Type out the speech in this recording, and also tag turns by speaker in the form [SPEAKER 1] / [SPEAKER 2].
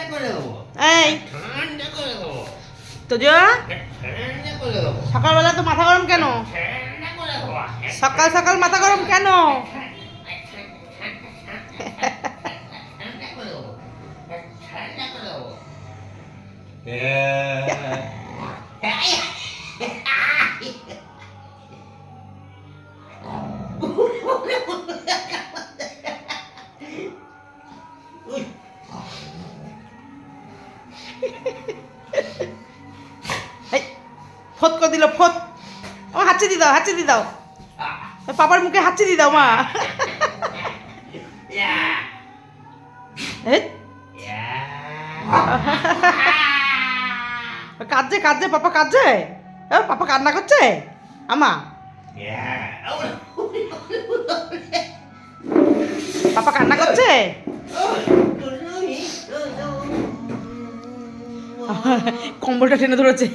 [SPEAKER 1] এই তো সকালবেলা তো মাথা গরম কেন? সকাল সকাল মাথা গরম কেন? ফোত করে দিল ফোত। ও হাঁচি দি দাও, হাঁচি দি দাও, পাপার মুখে হাঁচি দি দাও মা। কাঁদছে কাঁদছে পাপা কাঁদছে, পাপা কান্না করছে আমা, পাপা কান্না করছে। কম্বলটা টেনে ধরেছে।